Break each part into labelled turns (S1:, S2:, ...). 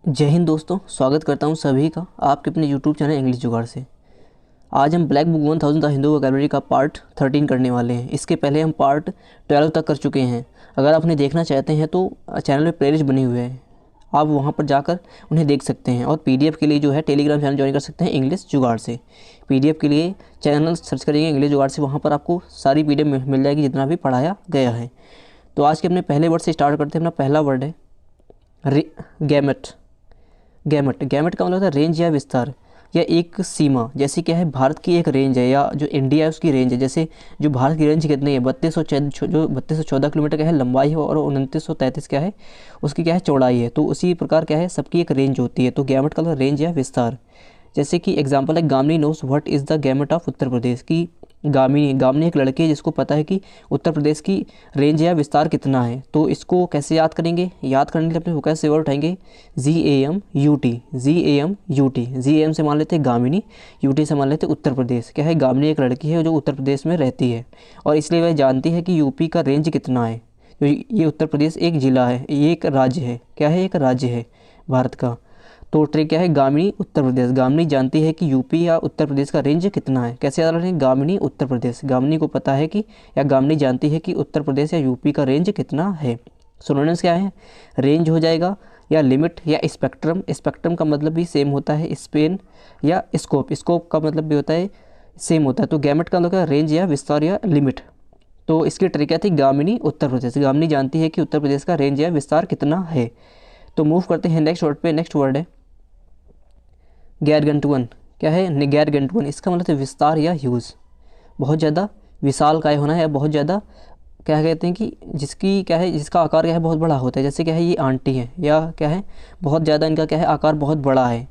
S1: जय हिंद दोस्तों, स्वागत करता हूं सभी का आपके अपने YouTube चैनल इंग्लिश जुगाड़ से। आज हम black book 1000 the Hindu vocabulary का पार्ट 13 करने वाले हैं। इसके पहले हम पार्ट 12 तक कर चुके हैं। अगर आप उन्हें देखना चाहते हैं तो चैनल में प्लेलिस्ट बनी हुई है, आप वहां पर जाकर उन्हें देख सकते हैं। और PDF के लिए जो है टेलीग्राम चैनल ज्वाइन कर सकते हैं इंग्लिश जुगाड़ से। PDF के लिए चैनल सर्च करेंगे इंग्लिश जुगाड़ से, वहाँ पर आपको सारी PDF मिल जाएगी जितना भी पढ़ाया गया है। तो आज के अपने पहले वर्ड से स्टार्ट करते हैं। अपना पहला वर्ड है गैमेट। गैमेट का मतलब होता है रेंज या विस्तार या एक सीमा। जैसे क्या है, भारत की एक रेंज है या जो इंडिया है उसकी रेंज है। जैसे जो भारत की रेंज कितनी है, 3214 किलोमीटर का है लंबाई है, और 2933 क्या है उसकी क्या है चौड़ाई है। तो उसी प्रकार क्या है सबकी एक रेंज होती है। तो गैमेट का मतलब रेंज या विस्तार। जैसे कि एग्जाम्पल है, Gamini knows what is the gamut of Uttar Pradesh की। गामिनी एक लड़की है जिसको पता है कि उत्तर प्रदेश की रेंज या विस्तार कितना है। तो इसको कैसे याद करेंगे? याद करने के लिए अपने वोकैब से वर्ड उठाएंगे GAMUT। GAM से मान लेते हैं गामिनी, UT से मान लेते हैं उत्तर प्रदेश। क्या है, गामिनी एक लड़की है जो उत्तर प्रदेश में रहती है और इसलिए वह जानती है कि यूपी का रेंज कितना है। तो ये उत्तर प्रदेश एक ज़िला है, ये एक राज्य है। क्या है, एक राज्य है भारत का। तो ट्रिक क्या है, गामिनी उत्तर प्रदेश। गामिनी जानती है कि यूपी या उत्तर प्रदेश का रेंज कितना है। कैसे याद रखेंगे? गामिनी उत्तर प्रदेश। गामिनी को पता है कि या गामिनी जानती है कि उत्तर प्रदेश या यूपी का रेंज कितना है। सिनोनिम्स क्या है? रेंज हो जाएगा या लिमिट या स्पेक्ट्रम। स्पेक्ट्रम का मतलब भी सेम होता है स्पेन या स्कोप। स्कोप का मतलब भी होता है सेम होता है। तो गैमेट का मतलब क्या? रेंज या विस्तार या लिमिट। तो इसकी ट्रिक क्या थी? गामिनी उत्तर प्रदेश। गामिनी जानती है कि उत्तर प्रदेश का रेंज या विस्तार कितना है। तो मूव करते हैं नेक्स्ट वर्ड पे। नेक्स्ट वर्ड है गैरगंटुअन। क्या है गैरगंटुअन? इसका मतलब है विस्तार या ह्यूज। बहुत ज़्यादा विशाल काय होना है, बहुत ज़्यादा क्या कहते हैं कि जिसकी क्या है जिसका आकार क्या है बहुत बड़ा होता है। जैसे क्या है, ये आंटी है या क्या है बहुत ज़्यादा इनका क्या है आकार बहुत बड़ा है।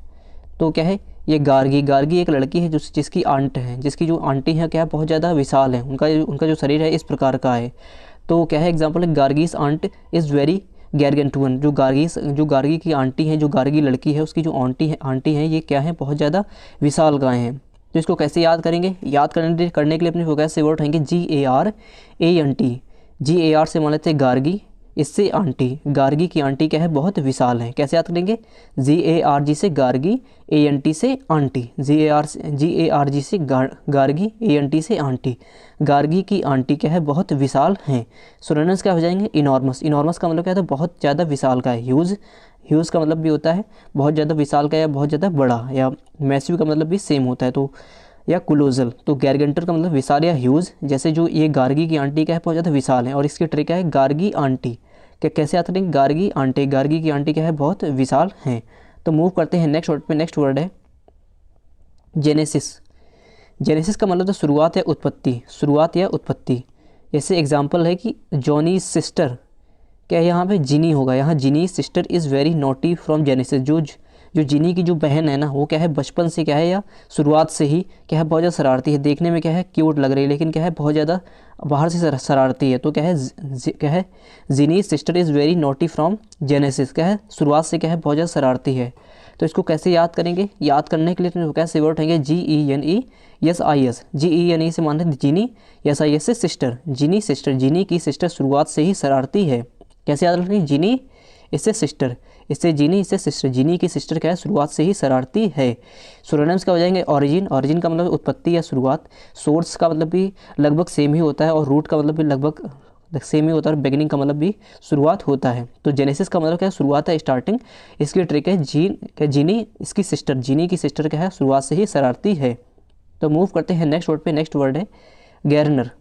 S1: तो क्या है, ये गार्गी एक लड़की है जिसकी आंट है, जिसकी जो आंटी है क्या है बहुत ज़्यादा विशाल है। उनका जो शरीर है इस प्रकार का है। तो क्या है एग्जाम्पल है, गार्गीज आंट इज़ वेरी गैरगेंटुअन। जो गार्गी की आंटी है, जो गार्गी लड़की है उसकी जो आंटी है ये क्या है बहुत ज़्यादा विशाल गाय हैं। तो इसको कैसे याद करेंगे? याद करने के लिए अपने वोकैब से वर्ड उठाएंगे GARANT। GAR से मान लेते हैं गार्गी, इससे आंटी। गार्गी की आंटी क्या है बहुत विशाल है। कैसे याद करेंगे? GARG से गार्गी, ANT से आंटी। GARG से गार्गी, ANT से आंटी। गार्गी की आंटी क्या है बहुत विशाल हैं। सिनोनिम्स क्या हो जाएंगे? इनॉर्मस। इनॉर्मस का मतलब क्या है? तो बहुत ज़्यादा विशाल का है। ह्यूज का मतलब भी होता है बहुत ज़्यादा विशाल का या बहुत ज़्यादा बड़ा, या मैसिव का मतलब भी सेम होता है। तो या कोलोजल। तो गैरगेंटर का मतलब विशाल या ह्यूज। जैसे जो ये गार्गी की आंटी क्या है बहुत ज़्यादा विशाल है, और इसकी ट्रिक क्या है गार्गी आंटी। क्या कैसे याद करेंगे? गार्गी की आंटी क्या है बहुत विशाल हैं। तो मूव करते हैं नेक्स्ट वर्ड पे। नेक्स्ट वर्ड है जेनेसिस। जेनेसिस का मतलब तो शुरुआत या उत्पत्ति। शुरुआत या उत्पत्ति। जैसे एग्जाम्पल है कि जॉनी सिस्टर। क्या यहाँ पे जिनी होगा? यहाँ Ginny sister is very naughty from Genesis. जो जिनी की जो बहन है ना वो क्या है बचपन से क्या है या शुरुआत से ही क्या है बहुत ज़्यादा शरारती है। देखने में क्या है क्यूट लग रही है लेकिन क्या है बहुत ज़्यादा बाहर से शरारती है। तो क्या है Ginny sister is very naughty from Genesis. क्या है शुरुआत से क्या है बहुत ज़्यादा शरारती है। तो इसको कैसे याद करेंगे? याद करने के लिए कैसे वर्ड उठाएंगे? GENESIS। GENE से मान लेते जिनी, SIS से सिस्टर। जिनी सिस्टर, जिनी की सिस्टर शुरुआत से ही शरारती है। कैसे याद रखेंगे? जिनी इससे सिस्टर, इससे जिनी इससे सिस्टर। जिनी की सिस्टर क्या है शुरुआत से ही शरारती है। सिनोनिम्स का हो जाएंगे ऑरिजिन। ऑरिजिन का मतलब उत्पत्ति या शुरुआत। सोर्स का मतलब भी लगभग सेम ही होता है, और रूट का मतलब भी लगभग सेम ही होता है, और बिगिनिंग का मतलब भी शुरुआत होता है। तो जेनेसिस का मतलब क्या है शुरुआत है, स्टार्टिंग। इसकी ट्रिक है जिनी इसकी सिस्टर, जिनी की सिस्टर क्या है शुरुआत से ही शरारती है। तो मूव करते हैं नेक्स्ट वर्ड पे। नेक्स्ट वर्ड है गैरनर।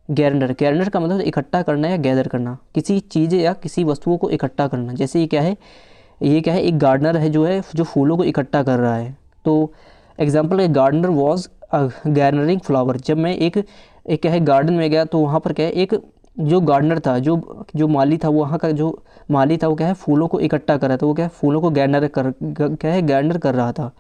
S1: गैरनर का मतलब इकट्ठा करना या गैदर करना, किसी चीज़ या किसी वस्तुओं को इकट्ठा करना। जैसे ये क्या है एक गार्डनर है जो फूलों को इकट्ठा कर रहा है। तो एग्जाम्पल है गार्डनर वॉज गैदरिंग फ्लावर। जब मैं एक क्या है गार्डन में गया तो वहाँ पर क्या है एक जो गार्डनर था, जो माली था, वहाँ का जो माली था वो क्या है फूलों को इकट्ठा कर रहा था। वो क्या है फूलों को गैदर कर रहा था।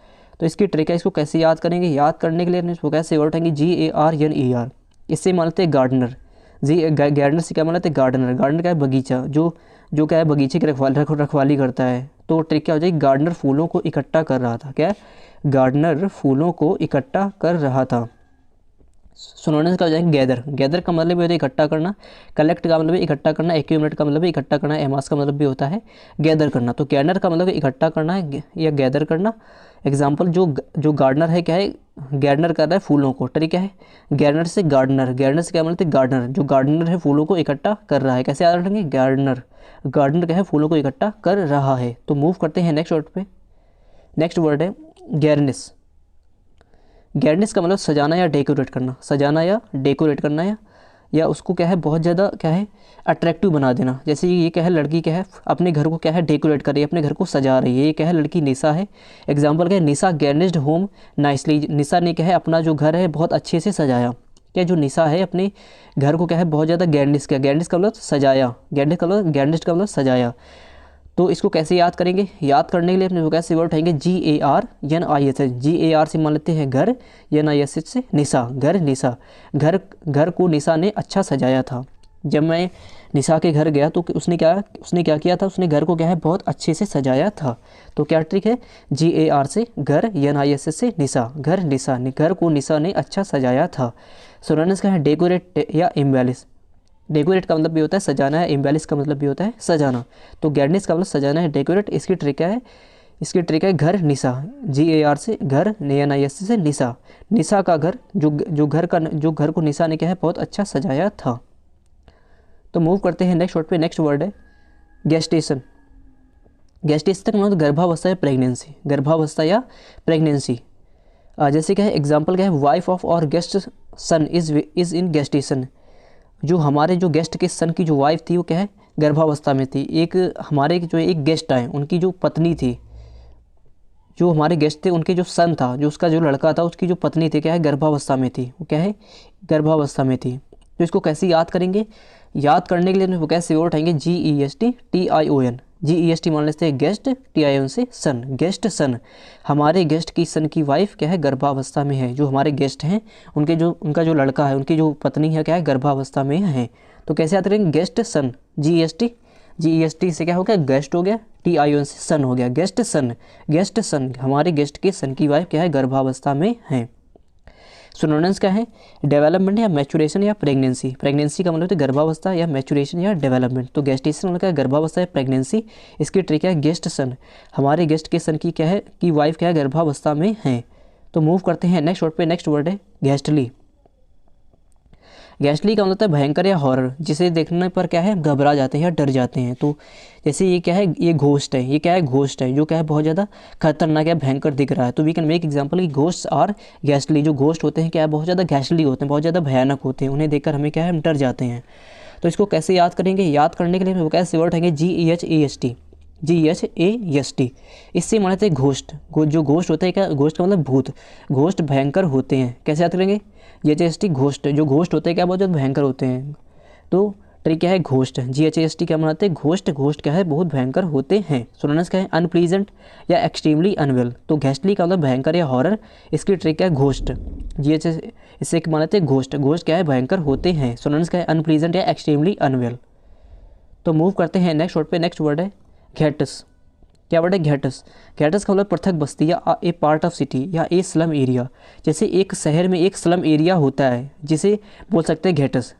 S1: तो इसकी ट्रिक है, इसको कैसे याद करेंगे? याद करने के लिए इसको कैसे वर्ड उठाएंगे? GARNER। इससे मानते हैं गार्डनर। गार्डनर से क्या मानते हैं? गार्डनर। गार्डनर क्या है बगीचा, जो क्या है बगीचे की रखवाली करता है। तो ट्रिक क्या हो जाएगी? गार्डनर फूलों को इकट्ठा कर रहा था। क्या है? गार्डनर फूलों को इकट्ठा कर रहा था। सिनोनिम्स का हो जाएंगे गैदर। गैदर का मतलब भी होता है इकट्ठा करना, कलेक्ट का मतलब भी इकट्ठा करना, एक्यूमुलेट का मतलब भी इकट्ठा करना, एमास का मतलब भी होता है गैदर करना। तो गैदर का मतलब इकट्ठा करना है या गैदर करना। एग्जाम्पल, जो गार्डनर है क्या है, गार्डनर कर रहा है फूलों को। ट्री क्या है, गार्डनर से गार्डनर, गार्डनर से क्या मतलब है गार्डनर, जो गार्डनर है फूलों को इकट्ठा कर रहा है। कैसे याद रखेंगे, गार्डनर, गार्डनर क्या है फूलों को इकट्ठा कर रहा है। तो मूव करते हैं नेक्स्ट वर्ड पे। नेक्स्ट वर्ड है गैरनिस। गैरनिस का मतलब सजाना या डेकोरेट करना, सजाना या डेकोरेट करना, या उसको क्या है बहुत ज़्यादा क्या है अट्रैक्टिव बना देना। जैसे ये क्या है, लड़की क्या है अपने घर को क्या है डेकोरेट कर रही है, अपने घर को सजा रही है। ये क्या है, लड़की निशा है। एग्जाम्पल क्या है, निशा गैरनिस्ड होम नाइसली। निशा ने क्या है अपना जो घर है बहुत अच्छे से सजाया। क्या जो निशा है अपने घर को क्या है बहुत ज़्यादा गैरनिस किया। गैरनिस का मतलब सजाया, गैरनिस्ट का मतलब सजाया। तो इसको कैसे याद करेंगे, याद करने के लिए अपने कैसे वर्ड उठाएंगे, GARNIS। GAR से मान लेते हैं घर, NIS से निशा, घर निशा। घर को निशा ने अच्छा सजाया था। जब मैं निशा के घर गया तो उसने क्या किया था, उसने घर को क्या है बहुत अच्छे से सजाया था। तो क्या ट्रिक है, GAR से घर, NIS से निशा, घर निशा ने, घर को निशा ने अच्छा सजाया था। सिनोनिम्स क्या है, डेकोरेट या एम्बेलिश। डेकोरेट का मतलब भी होता है सजाना है, एम्बेलिश का मतलब भी होता है सजाना। तो गैरनिस का मतलब सजाना है, डेकोरेट। इसकी ट्रिक क्या है, इसकी ट्रिक है घर निशा, GAR से घर, NIS से निशा। निशा का घर, जो घर को निशा ने क्या है बहुत अच्छा सजाया था। तो मूव करते हैं नेक्स्ट वर्ड पे। नेक्स्ट वर्ड है गेस्टेशन। गेस्टेशन का मतलब गर्भावस्था या प्रेगनेंसी, गर्भावस्था या प्रेगनेंसी। जैसे क्या है एग्जाम्पल क्या है, वाइफ ऑफ और guest son is in gestation. जो हमारे जो गेस्ट के सन की जो वाइफ थी वो क्या है गर्भावस्था में थी। एक हमारे जो एक गेस्ट आए उनकी जो पत्नी थी, जो हमारे गेस्ट थे उनके जो सन था, जो उसका जो लड़का था उसकी जो पत्नी थी क्या है गर्भावस्था में थी, वो क्या है गर्भावस्था में थी। तो इसको कैसे याद करेंगे, याद करने के लिए वो कैसे वर्ड उठाएंगे, GESTTION। GEST मान लेते हैं गेस्ट, TION से सन, गेस्ट सन। हमारे गेस्ट की सन की वाइफ क्या है गर्भावस्था में है। जो हमारे गेस्ट हैं उनका जो लड़का है, उनकी जो पत्नी है क्या है गर्भावस्था में है। तो कैसे याद करेंगे, गेस्ट सन, GEST से क्या हो गया गेस्ट हो गया, TION से सन हो गया, गेस्ट सन, गेस्ट सन। हमारे गेस्ट के सन की वाइफ क्या है गर्भावस्था में है। सिनोनिम्स क्या है, डेवलपमेंट या मैचुरेशन या प्रेगनेंसी। प्रेगनेंसी का मतलब है गर्भावस्था, या मैचुरेशन या डेवलपमेंट। तो गेस्टेशन मतलब क्या है गर्भावस्था या प्रेगनेंसी। इसकी ट्रिक है गेस्ट सन, हमारे गेस्ट के सन की क्या है कि वाइफ क्या है गर्भावस्था में है। तो मूव करते हैं नेक्स्ट वर्ड पे। नेक्स्ट वर्ड है गैस्टली। गैस्टली का मतलब है भयंकर या हॉरर, जिसे देखने पर क्या है घबरा जाते हैं या डर जाते हैं। तो जैसे ये क्या है, ये घोस्ट है, ये क्या है घोस्ट है, जो क्या है बहुत ज़्यादा खतरनाक या भयंकर दिख रहा है। तो वी कैन मेक एग्जांपल कि घोस्ट आर गैस्टली। जो घोस्ट होते हैं क्या है बहुत ज़्यादा गैस्टली होते हैं, बहुत ज़्यादा भयानक होते हैं, उन्हें देखकर हमें क्या है हम डर जाते हैं। तो इसको कैसे याद करेंगे, याद करने के लिए वो कैसे वर्ड है GEHAST, GEHAST। इससे मानते हैं घोस्ट। जो घोस्ट होता है क्या, घोस्ट का मतलब भूत, घोस्ट भयंकर होते हैं। कैसे याद करेंगे, GHAST घोस्ट, जो घोस्ट होते हैं क्या बहुत ज़्यादा भयंकर होते हैं। तो ट्रिक क्या है घोस्ट, GHAST क्या बनाते हैं घोस्ट, घोस्ट क्या है बहुत भयंकर होते हैं। सिनोनिम्स क्या है अनप्लीजेंट या एक्सट्रीमली अनवेल। तो घैस्टली का मतलब भयंकर या हॉरर, इसकी ट्रिक क्या है घोस्ट, GHAST इससे मानते हैं घोस्ट, घोस्ट क्या है भयंकर होते हैं। सिनोनिम्स क्या है अनप्लीजेंट या एक्सट्रीमली अनवेल। तो मूव करते हैं नेक्स्ट वर्ड पे। नेक्स्ट वर्ड है घेटस। क्या वर्ड है घेटस। घेटस का मतलब पृथक बस्ती या ए पार्ट ऑफ सिटी या ए स्लम एरिया। जैसे एक शहर में एक स्लम एरिया होता है जिसे बोल सकते हैं घेटस।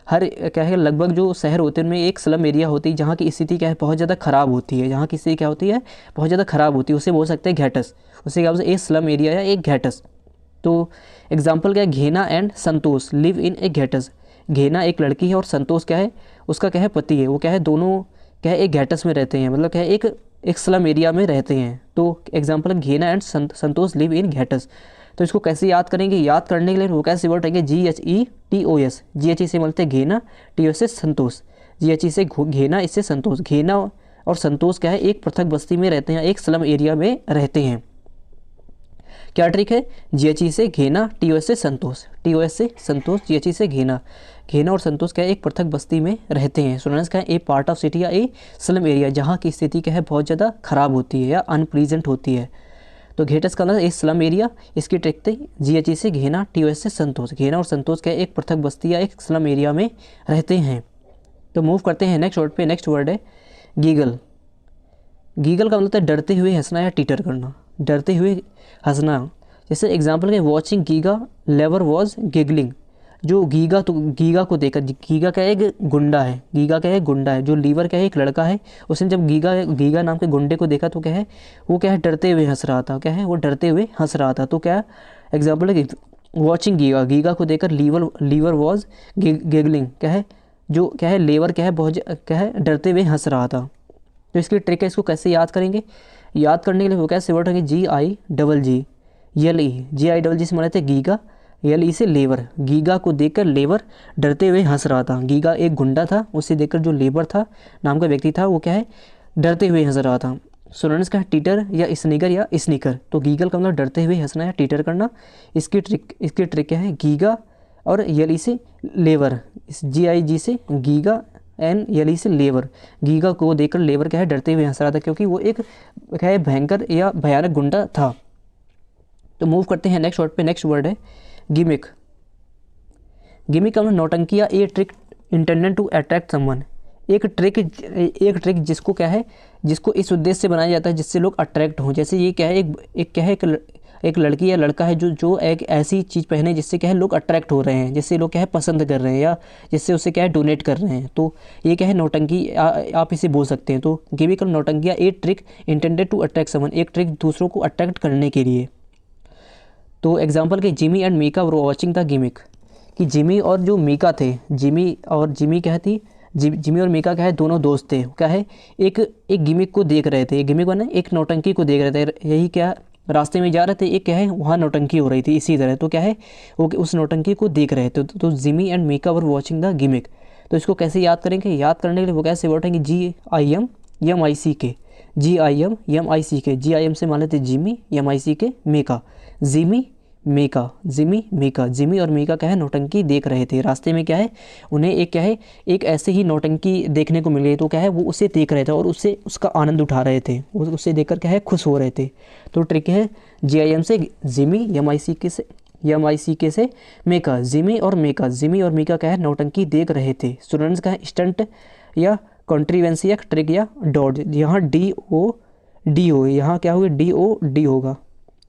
S1: हर क्या है लगभग जो शहर होते हैं उनमें एक स्लम एरिया होती है जहाँ की स्थिति क्या है बहुत ज़्यादा ख़राब होती है, जहाँ की स्थिति क्या होती है बहुत ज़्यादा ख़राब होती है, उसे बोल सकते हैं घेटस। उसे क्या बोलते हैं ए स्लम एरिया या एक घेटस। तो एग्जाम्पल क्या है, घेना एंड संतोष लिव इन ए घेटस। घेना एक लड़की है और संतोष क्या है उसका क्या है पति है, वो क्या है दोनों क्या है एक घेटस में रहते हैं, मतलब क्या है एक स्लम एरिया में रहते हैं। तो एग्जाम्पल घेना एंड संतोष लिव इन घेटस। तो इसको कैसे याद करेंगे, याद करने के लिए वो कैसे वर्ड रहेंगे GHETOS। GHE से मिलते हैं घेना, TOS से संतोष, GHE से घेना, इससे संतोष। घेना और संतोष क्या है एक पृथक बस्ती में रहते हैं, एक स्लम एरिया में रहते हैं। क्या ट्रिक है, GHE से घेना, TOS से संतोष, TOS से संतोष, GHE से घेना। घेना और संतोष क्या है एक पृथक बस्ती में रहते हैं। सिनोनिम्स क्या है ए पार्ट ऑफ सिटी या ए स्लम एरिया, जहाँ की स्थिति क्या है बहुत ज़्यादा खराब होती है या अनप्लीजेंट होती है। तो घेटस का मतलब एक स्लम एरिया, इसकी ट्रिक थी GHE से घेना, TOS से संतोष। घेना और संतोष क्या है एक पृथक बस्ती या एक स्लम एरिया में रहते हैं। तो मूव करते हैं नेक्स्ट वर्ड पे। नेक्स्ट वर्ड है गीगल। गीगल का मतलब है डरते हुए हंसना या टीटर करना, डरते हुए हंसना। जैसे एग्जाम्पल के watching Giga lever was giggling. जो गीगा, तो गीगा को देखकर, गीगा क्या है, एक गुंडा है, गीगा क्या है, गुंडा है, जो लीवर क्या है, एक लड़का है, उसने जब गीगा गीगा नाम के गुंडे को देखा तो क्या है, वो क्या है, डरते हुए हंस रहा था, क्या है, वो डरते हुए हंस रहा था। तो क्या एग्जाम्पल है कि वॉचिंग गीगा, गीगा को देखकर लीवर वॉज गिगलिंग, क्या है, जो क्या है, लेवर क्या है, बहुत क्या है, डरते हुए हंस रहा था। तो इसकी ट्रिक है, इसको कैसे याद करेंगे, याद करने के लिए वो कैसे वर्ड होंगे, GIGG YLE, GIGG से माने थे गीगा, YLE से लेवर, गीगा को देखकर लेवर डरते हुए हंस रहा था। गीगा एक गुंडा था, उसे देखकर जो लेबर था नाम का व्यक्ति था वो क्या है, डरते हुए हंस रहा था। स्टूडेंट्स का टीटर या स्नीकर या स्नीकर, तो गीगल का मतलब डरते हुए हंसना या टीटर करना। इसकी ट्रिक क्या है, गीगा और YLE से लेवर, इस GIG से गीगा एन YLE से लेवर, गीगा को देखकर लेवर क्या है, डरते हुए हंस रहा था, क्योंकि वो एक क्या है, भयंकर या भयानक गुंडा था। तो मूव करते हैं नेक्स्ट वर्ड पे। नेक्स्ट वर्ड है गिमिक। गिमिक का मतलब नौटंकी या a trick intended to attract someone, एक ट्रिक जिसको क्या है, जिसको इस उद्देश्य से बनाया जाता है जिससे लोग अट्रैक्ट हों। जैसे ये क्या है, एक लड़की या लड़का है जो एक ऐसी चीज़ पहने जिससे क्या है, लोग अट्रैक्ट हो रहे हैं, जिससे लोग क्या है, पसंद कर रहे हैं, या जिससे उसे क्या है, डोनेट कर रहे हैं। तो ये क्या है, नौटंकी आप इसे बोल सकते हैं। तो गिमिक नौटंकी या a trick intended to attract someone, एक ट्रिक दूसरों को अट्रैक्ट करने के लिए। तो एग्जांपल के Jimmy and Mika were watching the gimmick, कि जिमी और जो मीका थे, जिमी क्या थी, जिमी और मीका क्या है, दोनों दोस्त थे, क्या है, एक गिमिक को देख रहे थे, गिमिक बना एक नौटंकी को देख रहे थे, यही क्या रास्ते में जा रहे थे, एक क्या है, वहाँ नौटंकी हो रही थी इसी तरह, तो क्या है, वो उस नौटंकी को देख रहे थे। तो Jimmy and Mika were watching the gimmick. तो इसको कैसे याद करेंगे, याद करने के लिए वो कैसे वर्ड है कि GIMMICK, GIMMICK, GIM से मान लेते Jimmy, MICK Mika, Jimmy Mika, Jimmy और मीका क्या है, नौटंकी देख रहे थे। रास्ते में क्या है, उन्हें एक क्या है, एक ऐसे ही नौटंकी देखने को मिल गई, तो क्या है, वो उसे देख रहे थे और उससे उसका आनंद उठा रहे थे, उसे देखकर क्या है, खुश हो रहे थे। तो ट्रिक है GIM से जिमी, MICK से मीका, जिमी और मीका क्या है, नौटंकी देख रहे थे। स्टूडेंट्स का है स्टंट या कॉन्ट्रीवेंसी या ट्रिक या डॉड, यहाँ DOD, यहाँ क्या होगा, DOD होगा,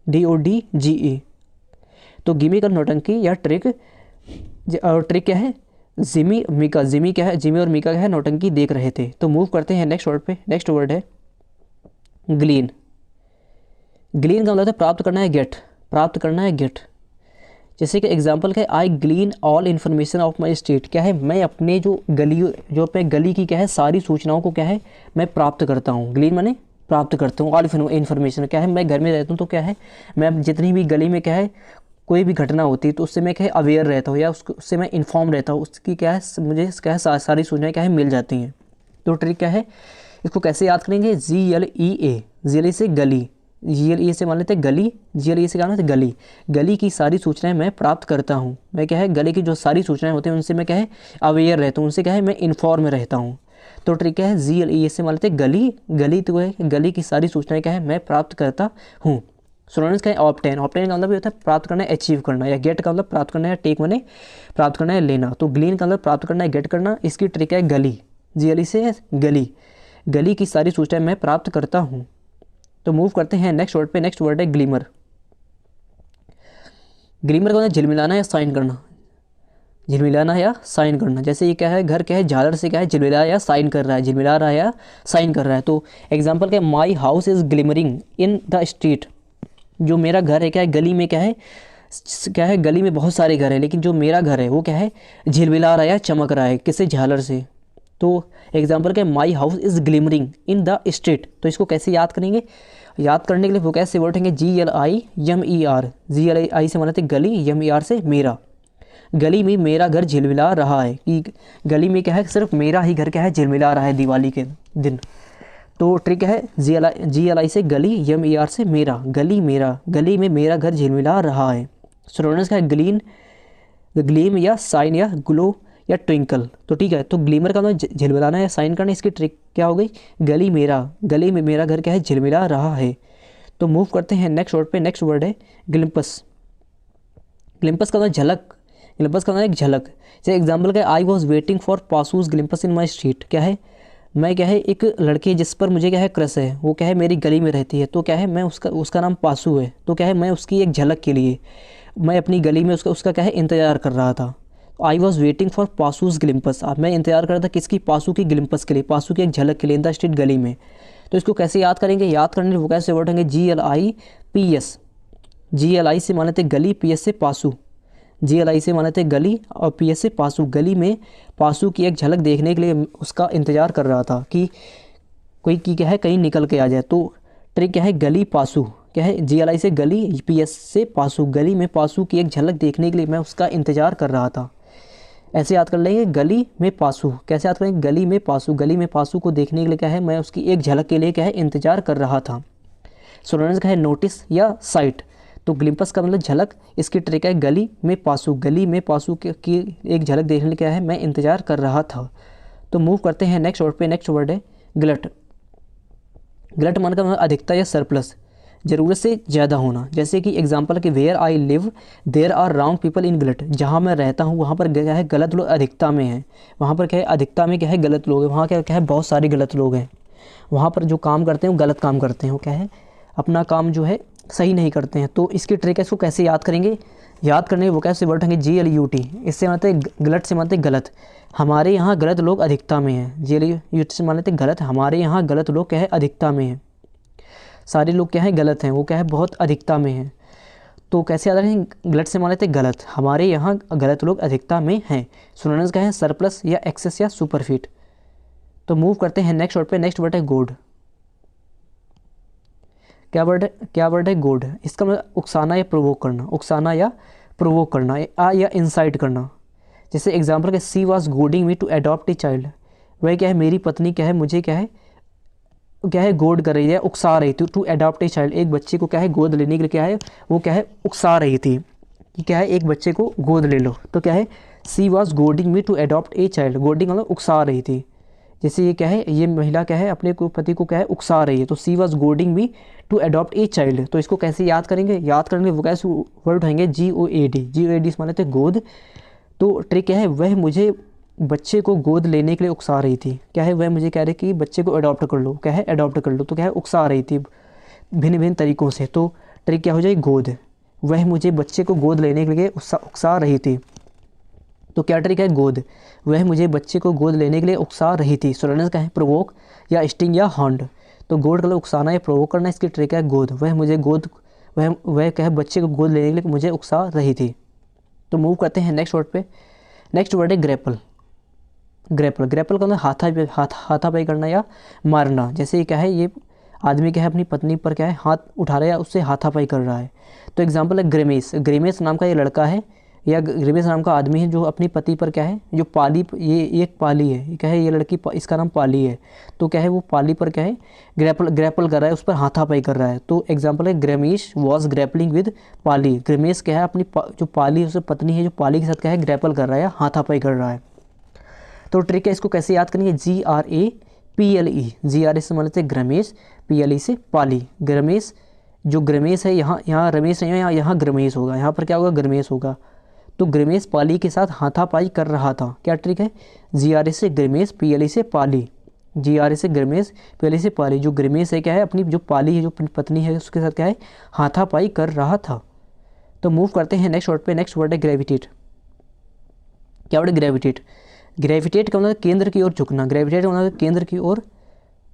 S1: DODGE। तो गिमी का नौटंकी या ट्रिक, और ट्रिक क्या है, जिमी क्या है, जिमी और मीका क्या है, नौटंकी देख रहे थे। तो मूव करते हैं नेक्स्ट वर्ड पे। नेक्स्ट वर्ड है ग्लीन। ग्लीन का मतलब है प्राप्त करना है, गेट। जैसे कि एग्जांपल क्या है, I glean all information of my state, क्या है, मैं अपने जो अपने गली की क्या है, सारी सूचनाओं को क्या है, मैं प्राप्त करता हूँ। ग्लीन माने प्राप्त करता हूँ, ऑल इन्फॉर्मेशन क्या है, मैं घर में रहता हूँ तो क्या है, मैं जितनी भी गली में क्या है, कोई भी घटना होती है तो उससे मैं क्या है, अवेयर रहता हूँ, या उससे मैं इन्फॉर्म रहता हूँ, उसकी क्या है, मुझे क्या है, सारी सूचनाएं क्या है, मिल जाती हैं। तो ट्रिक क्या है, इसको कैसे याद करेंगे, GLEA से गली, GLE से मान लेते हैं गली, GLE से क्या मान लेते हैं गली की सारी सूचनाएं मैं प्राप्त करता हूँ। मैं क्या है, गली की जो सारी सूचनाएं होती हैं उनसे मैं क्या है, अवेयर रहता हूँ, उनसे क्या है, मैं इन्फॉर्म रहता हूँ। तो ट्रिक क्या है, GLE से मान लेते हैं गली तो है, गली की सारी सूचनाएं क्या है, मैं प्राप्त करता हूँ। स्टूडेंट्स का है ऑब्टेन का मतलब होता है प्राप्त करना है, अचीव करना, या गेट का मतलब प्राप्त करना है, टेक माने प्राप्त करना है, लेना। तो ग्लीन का मतलब प्राप्त करना है, गेट करना। इसकी ट्रिक है गली, GLE से गली की सारी सूचनाएं मैं प्राप्त करता हूँ। तो मूव करते हैं नेक्स्ट वर्ड पे। नेक्स्ट वर्ड है ग्लीमर। ग्लीमर का मतलब झिलमिलाना या साइन करना, जैसे ये क्या है, घर क्या है, झालर से क्या है, झिलमिला या साइन कर रहा है, झिलमिला रहा है या साइन कर रहा है। तो एग्जाम्पल क्या है, my house is glimmering in the street, जो मेरा घर है क्या है, गली में क्या है, गली में बहुत सारे घर हैं, लेकिन जो मेरा घर है वो क्या है, झिलमिला रहा है या चमक रहा है, किससे, झालर से। तो एग्जाम्पल क्या है, my house is glimmering in the street. तो इसको कैसे याद करेंगे, याद करने के लिए वो कैसे वर्ड होंगे, GLIMER से मानते गली, MER से मेरा, गली में मेरा घर झिलमिला रहा है, कि गली में क्या है, सिर्फ मेरा ही घर क्या है, झिलमिला रहा है दिवाली के दिन। तो ट्रिक है GLI से गली, MER से मेरा, गली में मेरा घर झिलमिला रहा है। स्टूडेंट्स का है ग्लीम या साइन या ग्लो या ट्विंकल। तो ठीक है, तो ग्लीमर का मतलब झिलमिलाना या साइन करना। इसकी ट्रिक क्या हो गई, गली में मेरा घर क्या है, झिलमिला रहा है। तो मूव करते हैं नेक्स्ट वर्ड पे। नेक्स्ट वर्ड है ग्लिम्पस का मतलब झलक, ग्लिम्पस का मतलब एक झलक। जैसे एग्जाम्पल क्या, I was waiting for Pasuj's glimpse in my street, क्या है, मैं क्या है, एक लड़के जिस पर मुझे क्या है, क्रश है, वो क्या है, मेरी गली में रहती है, तो क्या है, मैं उसका नाम पासू है, तो क्या है, मैं उसकी एक झलक के लिए मैं अपनी गली में उसका क्या है, इंतज़ार कर रहा था। आई वॉज वेटिंग फॉर पासूस ग्लिम्पस, अब मैं इंतजार कर रहा था किसकी, पासू की ग्लिम्पस के लिए, पासू की एक झलक के लिए, इन द स्ट्रीट गली में। तो इसको कैसे याद करेंगे, याद करने वो कैसे वर्ड होंगे, GLIPS, GLI से माने थे गली, PS से पासू, GLI से माने थे गली और PS से पासू। गली में पासू की एक झलक देखने के लिए उसका इंतज़ार कर रहा था कि कोई की क्या है कहीं निकल के आ जाए। तो ट्रिक क्या है, गली पासू क्या है, GLI से गली, PS से पासू। गली में पासू की एक झलक देखने के लिए मैं उसका इंतज़ार कर रहा था। ऐसे याद कर लेंगे, गली में पासू। कैसे याद करेंगे, गली में पासू, गली में पासू को देखने के लिए क्या है, मैं उसकी एक झलक के लिए क्या है इंतज़ार कर रहा था। सिनोनिम्स का है नोटिस या साइट। तो ग्लिम्पस का मतलब झलक, इसकी ट्रिक है गली में पासू, गली में पासू की एक झलक देखने के लिए क्या है मैं इंतज़ार कर रहा था। तो मूव करते हैं नेक्स्ट वर्ड पे। नेक्स्ट वर्ड है ग्लट। ग्लट मान का मतलब अधिकता या सरप्लस, ज़रूरत से ज़्यादा होना। जैसे कि एग्जांपल कि where I live there are round people in glut, जहाँ मैं रहता हूँ वहाँ पर क्या है गलत लोग अधिकता में हैं। वहाँ पर क्या है अधिकता में क्या है गलत लोग हैं, वहाँ क्या क्या है बहुत सारे गलत लोग हैं। वहाँ पर जो काम करते हैं वो गलत काम करते हैं, वो क्या है अपना काम जो है सही नहीं करते हैं। तो इसकी ट्रिक है, इसको कैसे याद करेंगे, याद करने वो कैसे वर्ड होंगे GLUT, इससे मानते गलत से मानते गलत, हमारे यहाँ गलत लोग अधिकता में हैं। GLUT से मानते गलत, हमारे यहाँ गलत लोग क्या है अधिकता में हैं। सारे लोग क्या है गलत हैं, वो क्या है बहुत अधिकता में हैं। तो कैसे याद रखेंगे, गलत से मान लेते गलत, हमारे यहाँ गलत लोग अधिकता में हैं। सिनोनिम्स क्या है, सरप्लस या एक्सेस या सुपरफिट। तो मूव करते हैं नेक्स्ट वर्ड पे। नेक्स्ट वर्ड है गोड। क्या वर्ड है गोड। इसका मतलब उकसाना या प्रोवोक करना, उकसाना या प्रोवोक करना या इंसाइट करना। जैसे एग्जाम्पल के she was goading me to adopt a child, वह क्या है मेरी पत्नी क्या है मुझे क्या है गोद कर रही है, उकसा रही थी, टू अडॉप्ट ए चाइल्ड, एक बच्चे को क्या है गोद लेने के लिए क्या है वो क्या है उकसा रही थी कि क्या है एक बच्चे को गोद ले लो। तो क्या है she was goading me to adopt a child, goading मतलब उकसा रही थी। जैसे ये क्या है ये महिला क्या है अपने को पति को क्या है उकसा रही है, तो she was goading me to adopt a child. तो इसको कैसे याद करेंगे, याद करेंगे वो कैसे वर्ड होंगे GOAD माने थे गोद। तो ट्रिक क्या है, वह मुझे बच्चे को गोद लेने के लिए उकसा रही थी, क्या है वह मुझे कह रही कि बच्चे को अडॉप्ट कर लो, क्या है अडॉप्ट कर लो। तो क्या है उकसा रही थी भिन्न भिन्न तरीक़ों से। तो ट्रिक क्या हो जाएगी गोद, वह मुझे बच्चे को गोद लेने के लिए उकसा रही थी। तो क्या ट्रिक है गोद, वह मुझे बच्चे को गोद लेने के लिए उकसा रही थी। सिनोनिम्स का है प्रोवोक या स्टिंग या हॉन्ड। तो गोद का मतलब उकसाना या प्रोवोक करना, इसकी ट्रिक है गोद, वह क्या है बच्चे को गोद लेने के लिए मुझे उकसा रही थी। तो मूव करते हैं नेक्स्ट वर्ड पे। नेक्स्ट वर्ड है ग्रैपल। ग्रैपल का मतलब हाथापाई करना या मारना। जैसे ये क्या है ये आदमी क्या है अपनी पत्नी पर क्या है हाथ उठा रहा है या उससे हाथापाई कर रहा है। तो एग्जांपल है ग्रेमेस नाम का ये लड़का है या ग्रेमेस नाम का आदमी है जो अपनी पति पर क्या है जो पाली, ये एक पाली है, ये क्या है ये लड़की इसका नाम पाली है। तो क्या है वो पाली पर क्या है ग्रैपल कर रहा है, उस पर हाथापाई कर रहा है। तो एग्जांपल है ग्रेमेश वॉज ग्रैपलिंग विद पाली, ग्रेमेस क्या है अपनी जो पाली उससे पत्नी है जो पाली के साथ क्या है ग्रैपल कर रहा है या हाथापाई कर रहा है। तो ट्रिक है, इसको कैसे याद करेंगे, GRAPLE, GRA से मान लेते हैं ग्रमेश, PLE से पाली। ग्रमेश जो ग्रमेश है यहाँ रमेश नहीं है, यहाँ ग्रमेश होगा, यहाँ पर क्या होगा ग्रमेश होगा। तो ग्रमेश पाली के साथ हाथापाई कर रहा था। क्या ट्रिक है, GRA से ग्रमेश, PLE से पाली, GRA से ग्रमेश, PLE से पाली। जो ग्रमेश है क्या है अपनी जो पाली है जो पत्नी है उसके साथ क्या है हाथापाई कर रहा था। तो मूव करते हैं नेक्स्ट वर्ड पे। नेक्स्ट वर्ड है ग्रेविटेट। क्या वर्ड है ग्रेविटेट। ग्रेविटेट का मतलब केंद्र की ओर झुकना, ग्रेविटेट का मतलब केंद्र की ओर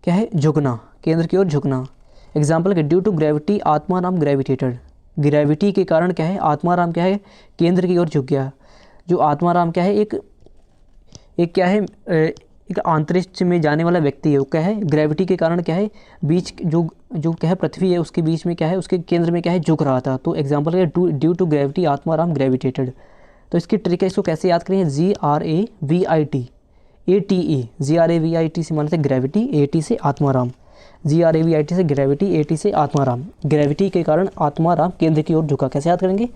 S1: क्या है झुकना, केंद्र की ओर झुकना। एग्जाम्पल है due to gravity Atmaram gravitated, gravity के कारण क्या है आत्माराम क्या है केंद्र की ओर झुक गया। जो आत्माराम क्या है एक क्या है एक अंतरिक्ष में जाने वाला व्यक्ति है, वो क्या है ग्रेविटी के कारण क्या है बीच जो क्या है पृथ्वी है उसके बीच में क्या है उसके केंद्र में क्या है झुक रहा था। तो एग्जाम्पल है due to gravity Atmaram gravitated. तो इसकी ट्रिक है, इसको कैसे याद करेंगे, GRAVIT ATE, GRAVIT से मानते ग्रेविटी, AT से आत्माराम, GRAVIT से ग्रेविटी, AT से आत्माराम। ग्रेविटी के कारण आत्माराम केंद्र की ओर झुका। कैसे याद करेंगे,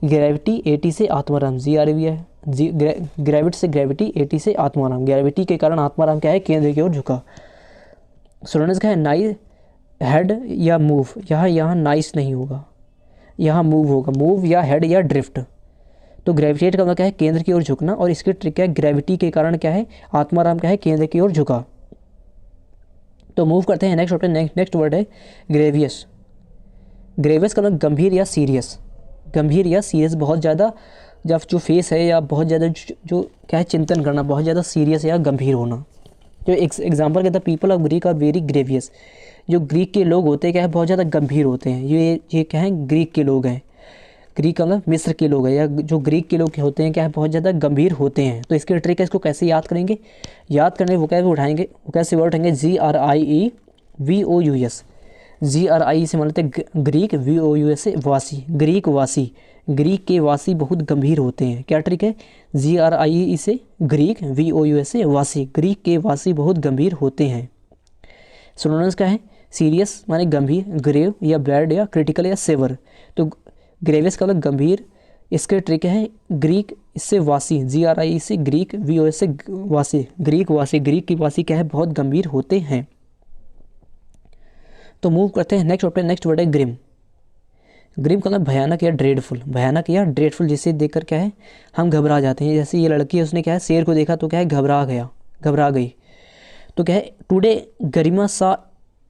S1: ग्रेविटी AT से आत्माराम, ग्रेविटी से ग्रेविटी, AT से आत्माराम। ग्रेविटी के कारण आत्माराम क्या है केंद्र की ओर झुका। सिनोनिम्स का है नाइस हेड या मूव, यहाँ नाइस नहीं होगा, यहाँ मूव होगा, मूव या हेड या ड्रिफ्ट। तो ग्रेविटेट का मतलब क्या है केंद्र की ओर झुकना, और इसकी ट्रिक है ग्रेविटी के कारण क्या है आत्माराम क्या है केंद्र की ओर झुका। तो मूव करते हैं नेक्स्ट वर्ड। नेक्स्ट वर्ड है ग्रेवियस। ग्रेवियस का मतलब गंभीर या सीरियस, गंभीर या सीरियस, बहुत ज़्यादा जब जो फेस है या बहुत ज़्यादा जो क्या है चिंतन करना, बहुत ज़्यादा सीरियस या गंभीर होना। जो एग्जाम्पल कहता है people of Greek are very grievous, जो ग्रीक के लोग होते हैं क्या है बहुत ज़्यादा गंभीर होते हैं। ये क्या है ग्रीक के लोग हैं, ग्रीक का मतलब मिस्र के लोग हैं, या जो ग्रीक के लोग होते हैं क्या है बहुत ज़्यादा गंभीर होते हैं। तो इसके ट्रिक है, इसको कैसे याद करेंगे, याद करने वो कैसे उठाएंगे, वो कैसे वर्ड उठाएंगे, GRIEVOUS। GRI से मतलब ग्रीक, VOUS से वासी, ग्रीक वासी, ग्रीक के वासी बहुत गंभीर होते हैं। क्या ट्रिक है, GRIE से ग्रीक, VOUS से वासी, ग्रीक के वासी बहुत गंभीर होते हैं। सिनोनिम्स क्या है, सीरियस माने गंभीर, ग्रेव या बैड या क्रिटिकल या सेवर। तो ग्रेवियस का मतलब गंभीर, इसके ट्रिक है ग्रीक इससे वासी, GRI से ग्रीक, VOUS से वासी, ग्रीक वासी, ग्रीक की वासी क्या है बहुत गंभीर होते हैं। तो मूव करते हैं नेक्स्ट वर्ड पे। नेक्स्ट वर्ड है ग्रिम। ग्रिम का मतलब भयानक या ड्रेडफुल, भयानक या ड्रेडफुल, जिसे देखकर क्या है हम घबरा जाते हैं। जैसे ये लड़की है, उसने क्या है शेर को देखा तो क्या है घबरा गई। तो क्या है टुडे गरिमा सा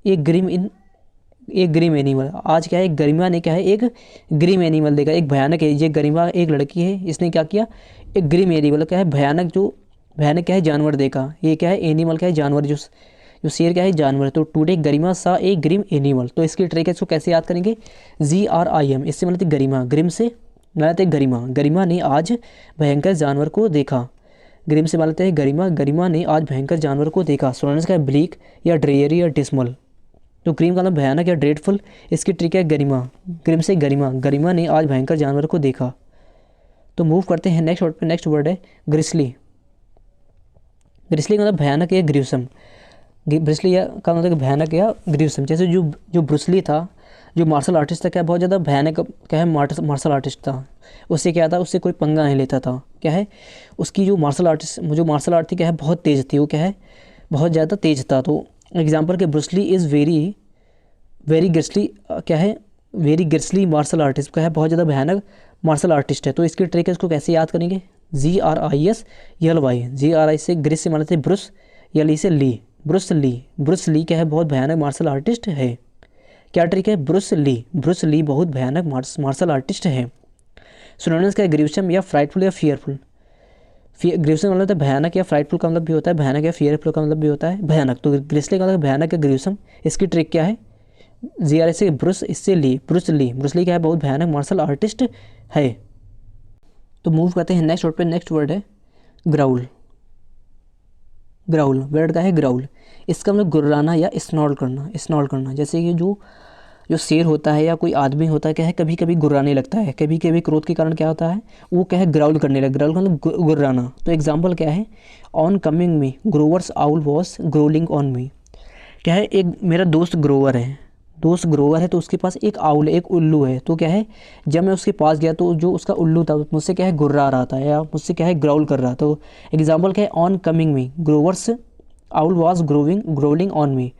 S1: एक ग्रीम एनिमल, आज क्या है गरिमा ने क्या है एक ग्रीम एनिमल देखा, एक भयानक है। ये गरिमा एक लड़की है, इसने क्या किया एक ग्रीम एनिमल क्या है भयानक क्या है जानवर देखा। ये क्या है एनिमल क्या है जानवर, जो शेर क्या है जानवर। तो टुडे गरिमा सा ए ग्रीम एनिमल। तो इसकी ट्रिक है, इसको कैसे याद करेंगे, GRIM, इससे मतलब गरिमा, ग्रिम से मतलब गरिमा, गरिमा ने आज भयंकर जानवर को देखा। ग्रिम से मतलब है गरिमा, गरिमा ने आज भयंकर जानवर को देखा। सोनेंस का है ब्लीक या ड्रेयरी या डिस्मल। तो ग्रीम का मतलब भयानक या ड्रेडफुल, इसकी ट्रिक है गरिमा, ग्रिम से गरिमा, गरिमा ने आज भयंकर जानवर को देखा। तो मूव करते हैं नेक्स्ट वर्ड पे। नेक्स्ट वर्ड है ग्रिसली। ग्रिसली का मतलब भयानक या ग्रीवसम, ब्रिसली का मतलब भयानक या ग्रीवसम। जैसे जो ब्रुसली था, जो मार्शल आर्टिस्ट था, क्या बहुत ज़्यादा भयानक क्या है मार्शल आर्टिस्ट था। उससे क्या था, उससे कोई पंगा नहीं लेता था। क्या है उसकी जो मार्शल आर्ट थी क्या है बहुत तेज़ थी, वो क्या है बहुत ज़्यादा तेज़ था। तो एग्जाम्पल के ब्रुसली इज़ वेरी ग्रिसली क्या है वेरी ग्रिसली मार्शल आर्टिस्ट, क्या है बहुत ज़्यादा भयानक मार्शल आर्टिस्ट है। तो इसकी ट्रिक है, इसको कैसे याद करेंगे, GRISLY, GRI से ग्रिस से मानते ब्रुस, यल से ली, ब्रुस ली क्या है बहुत भयानक मार्शल आर्टिस्ट है। क्या ट्रिक है, ब्रुस ली बहुत भयानक मार्शल आर्टिस्ट है। सिनोनिम्स का ग्रीवसम या फ्राइटफुल या फियरफुल। ग्रीवसम का मतलब भयानक या फ्राइटफुल का मतलब भी होता है भयानक, या फियरफुल का मतलब भी होता है भयानक। तो ग्रिसली का मतलब भयानक या ग्रीवसम। इसकी ट्रिक क्या है, GRI से ब्रुस, इससे ली, ब्रुसली क्या है बहुत भयानक मार्शल आर्टिस्ट है। तो मूव करते हैं नेक्स्ट वर्ड पे। नेक्स्ट वर्ड है ग्राउल। वर्ड का है ग्राउल, इसका मतलब गुर्राना या स्नॉल करना। जैसे कि जो शेर होता है या कोई आदमी होता है क्या है कभी कभी गुर्राने लगता है, कभी कभी क्रोध के कारण क्या होता है वो क्या है ग्राउल करने लगा। ग्राउल मतलब गुर्राना। तो एग्जाम्पल क्या है, on coming me growers owl was gruelling on me. क्या है एक मेरा दोस्त ग्रोवर है तो उसके पास एक आउल एक उल्लू है। तो क्या है जब मैं उसके पास गया तो जो उसका उल्लू था मुझसे क्या है गुर्रा रहा था या मुझसे क्या है ग्राउल कर रहा। तो एग्जाम्पल क्या है, on coming me growers owl was gruelling on me.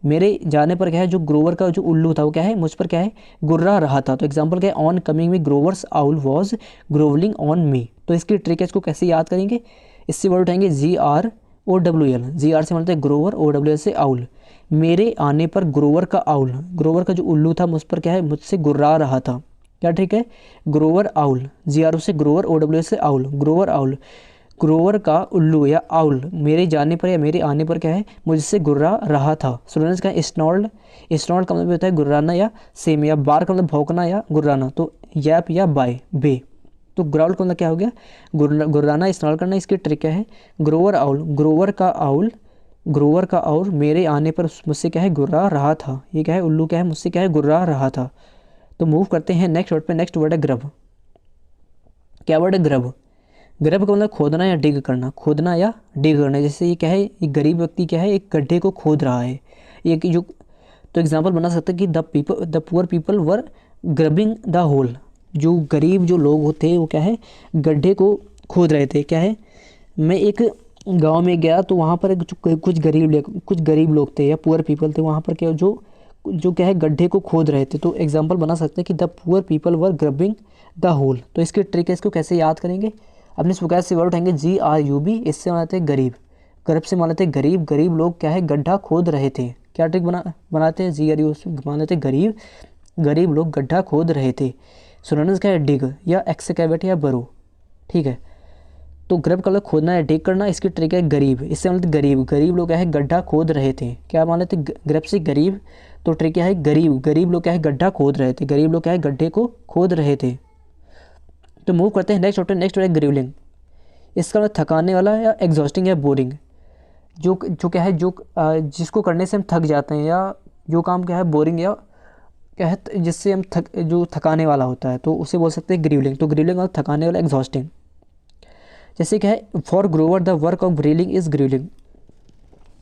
S1: मेरे जाने पर क्या है जो ग्रोवर का जो उल्लू था वो क्या है मुझ पर क्या है गुर्रा रहा था। तो एग्जाम्पल क्या है, on coming me growers owl was gruelling on me. तो इसकी ट्रिक है, इसको कैसे याद करेंगे, इससे वर्ड उठाएंगे GROWL। GR से मतलब है ग्रोवर, OWL से आउल। मेरे आने पर ग्रोवर का जो उल्लू था मुझ पर क्या है मुझसे गुर्रा रहा था। क्या ठीक है, ग्रोवर आउल, GR से ग्रोवर, OWL से आउल, ग्रोवर आउल, ग्रोवर का उल्लू या आउल मेरे जाने पर या मेरे आने पर क्या है मुझसे गुर्रा रहा था। स्टूडेंट्स का स्नॉल्ड का मतलब होता है गुर्राना या सेम, या बार का मतलब भौंकना या गुर्राना। तो यैप या बे। तो ग्राउल का मतलब क्या हो गया गुर्राना स्नॉल करना। इसकी ट्रिक क्या है, ग्रोवर आउल मेरे आने पर मुझसे क्या है गुर्रा रहा था। ये क्या है उल्लू क्या है मुझसे क्या है गुर्रा रहा था। तो मूव करते हैं नेक्स्ट वर्ड पे। नेक्स्ट वर्ड है ग्रब। क्या वर्ड है ग्रब का मतलब खोदना या डिग करना। जैसे ये क्या है एक गरीब व्यक्ति क्या है एक गड्ढे को खोद रहा है। ये कि जो तो एग्जांपल बना सकते हैं कि the poor people were grabbing the whole. जो गरीब जो लोग होते वो क्या है गड्ढे को खोद रहे थे। क्या है, मैं एक गांव में गया तो वहाँ पर कुछ गरीब लोग थे या पुअर पीपल थे, वहाँ पर क्या जो क्या है गड्ढे को खोद रहे थे। तो एग्जांपल बना सकते हैं कि the poor people were grabbing the whole. तो इसकी ट्रिक है, इसको कैसे याद करेंगे, अपने स्पोकेस से वर्ड उठाएंगे GRUB, इससे मानते हैं गरीब, गर्भ से मानते हैं गरीब लोग क्या है गड्ढा खोद रहे थे। क्या ट्रिक बनाते हैं GRU से मानते हैं गरीब लोग गड्ढा खोद रहे थे। सिनोनिम्स क्या है डिग या एक्सकैवेट या बरो। ठीक है। तो ग्रब का मतलब खोदना या डिग करना, इसकी ट्रिक है गरीब, इससे मतलब गरीब, गरीब लोग क्या है गड्ढा खोद रहे थे, क्या मान लेते ग्रब से गरीब, तो ट्रिक क्या है गरीब, गरीब लोग क्या है गड्ढा खोद रहे थे, गरीब लोग क्या है गड्ढे को खोद रहे थे। तो मूव करते हैं नेक्स्ट ऑप्शन, नेक्स्ट है ग्रीवलिंग, इसका मतलब थकाने वाला या एग्जॉस्टिंग या बोरिंग, जो जो क्या है जो जिसको करने से हम थक जाते हैं, या जो काम क्या है बोरिंग या क्या है जिससे हम जो थकाने वाला होता है, तो उसे बोल सकते हैं ग्रीवलिंग। तो ग्रीवलिंग और थकाने वाला एग्जॉस्टिंग। जैसे क्या है for Grover the work of railing is grovelling,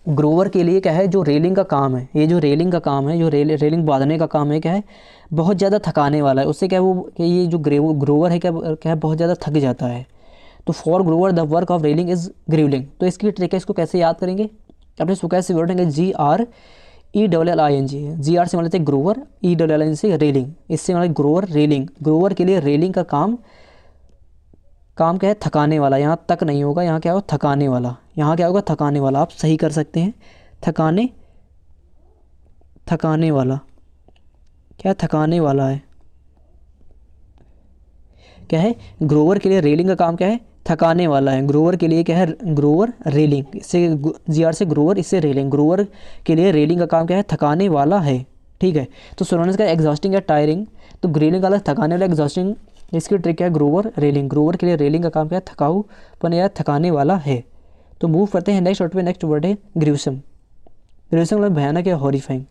S1: Grover के लिए क्या है जो रेलिंग का काम है, ये जो रेलिंग का काम है, जो रेलिंग बांधने का काम है, क्या है बहुत ज़्यादा थकाने वाला है, उससे क्या है वो कि ये जो ग्रोवर है क्या है बहुत ज़्यादा थक जाता है। तो for Grover the work of railing is grovelling. तो इसकी ट्रिक है, इसको कैसे याद करेंगे, अपने इसको कैसे वर्ड है GRELLING, GR से मतलब ग्रोवर, ELLING से रेलिंग, इससे मतलब ग्रोवर रेलिंग, ग्रोवर के लिए रेलिंग का काम क्या है थकाने वाला, यहाँ तक नहीं होगा, यहाँ क्या होगा थकाने वाला, यहाँ क्या होगा थकाने वाला, आप सही कर सकते हैं, थकाने वाला, क्या थकाने वाला है, क्या है ग्रोवर के लिए रेलिंग का काम क्या है थकाने वाला है, ग्रोवर के लिए क्या है ग्रोवर रेलिंग, इससे GR से ग्रोवर, इससे रेलिंग, ग्रोवर के लिए रेलिंग का काम क्या है थकाने वाला है, ठीक है। तो सिनोनिम्स का एग्जॉस्टिंग या टायरिंग, तो ग्रीलिंग वाला थकाने वाला, एग्जॉस्टिंग इसकी ट्रिक क्या है ग्रोवर रेलिंग, ग्रोवर के लिए रेलिंग का काम क्या है थकाऊपन या थकाने वाला है। तो मूव करते हैं नेक्स्ट वर्ड पे, नेक्स्ट वर्ड है ग्रीवसम। ग्रीवसम मतलब भयानक या हॉरिफाइंग,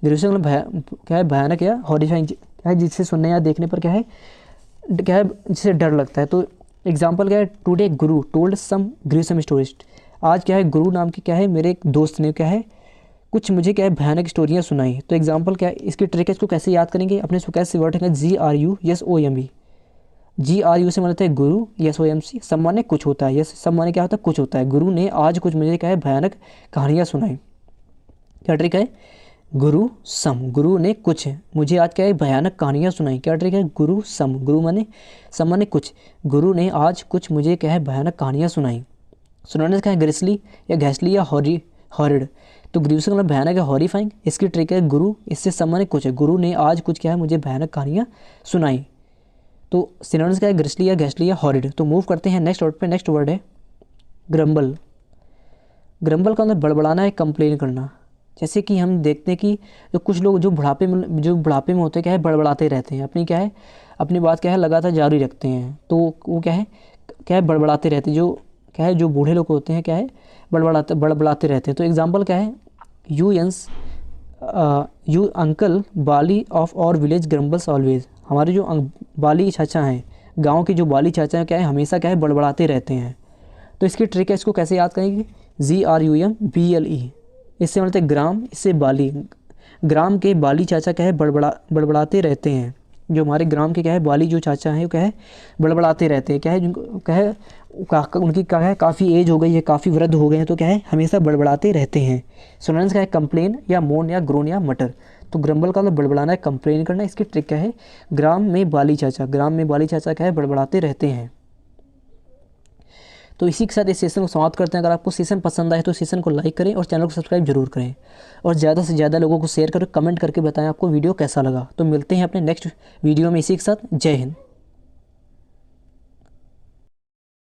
S1: ग्रीवसम मतलब क्या है भयानक या हॉरिफाइंग, क्या है जिससे सुनने या देखने पर क्या है जिससे डर लगता है। तो एग्जाम्पल क्या है टुडे गुरु टोल्ड सम ग्रीवसम स्टोरीज, आज क्या है गुरु नाम के क्या है मेरे एक दोस्त ने क्या है कुछ मुझे क्या है भयानक स्टोरियाँ सुनाई। तो एग्जाम्पल क्या है, इसकी ट्रिक है, इसको कैसे याद करेंगे, अपने इसको कैसे वर्ड है GRUSOME, GRU से मतलब है गुरु, SOMC सम्मान्य कुछ होता है, यस सम्मान्य क्या होता है कुछ होता है, गुरु ने आज कुछ मुझे क्या है भयानक कहानियाँ सुनाई। क्या ट्रिक है गुरु सम, गुरु ने कुछ मुझे आज क्या है भयानक कहानियाँ सुनाई, क्या ट्रिक है गुरु सम, गुरु माने सम्मान्य कुछ, गुरु ने आज कुछ मुझे क्या है भयानक कहानियाँ सुनाई। सुनाने क्या है ग्रिसली या घैसली या हॉरिड, तो ग्रीवसम मतलब भयानक है हॉरिफाइंग, इसकी ट्रिक है गुरु, इससे सम्मानित कुछ है, गुरु ने आज कुछ क्या है मुझे भयानक कहानियाँ सुनाई। तो सिनोनिम्स क्या है ग्रिसली या घैसली या हॉरिड। तो मूव करते हैं नेक्स्ट वर्ड पे, नेक्स्ट वर्ड है ग्रम्बल। ग्रम्बल का मतलब बड़बड़ाना है, कंप्लेन करना। जैसे कि हम देखते हैं कि जो कुछ लोग जो बुढ़ापे में होते हैं क्या है बड़बड़ाते रहते हैं, अपनी क्या है अपनी बात क्या है लगातार जारी रखते हैं, तो वो क्या है बड़बड़ाते रहते हैं, जो क्या है जो बूढ़े लोग होते हैं क्या है बड़बड़ाते रहते हैं। तो एग्जांपल क्या है यू अंकल बाली ऑफ और विलेज ग्रम्बल्स ऑलवेज, हमारे जो बाली चाचा हैं गांव के जो बाली चाचा हैं क्या है हमेशा क्या है बड़बड़ाते रहते हैं। तो इसकी ट्रिक है, इसको कैसे याद करेंगे GRUMBLE, इससे मतलब है ग्राम, इससे बाली, ग्राम के बाली चाचा क्या है बड़बड़ाते रहते हैं, जो हमारे ग्राम के क्या है बाली जो चाचा हैं वो क्या है बड़बड़ाते रहते हैं, क्या है जिनको क्या है उनकी क्या है काफ़ी एज हो गई है, काफ़ी वृद्ध हो गए हैं, तो क्या है हमेशा बड़बड़ाते रहते हैं। सिनोनिम्स क्या है कंप्लेन या मोन या ग्रोन या मटर। तो ग्रम्बल का मतलब बड़बड़ाना है, कंप्लेन करना, इसकी ट्रिक क्या है ग्राम में बाली चाचा क्या है बड़बड़ाते रहते हैं। तो इसी के साथ इस सेशन को समाप्त करते हैं। अगर आपको सेशन पसंद आए तो सेशन को लाइक करें और चैनल को सब्सक्राइब जरूर करें, और ज़्यादा से ज़्यादा लोगों को शेयर करें, कमेंट करके बताएं आपको वीडियो कैसा लगा। तो मिलते हैं अपने नेक्स्ट वीडियो में इसी के साथ। जय हिंद।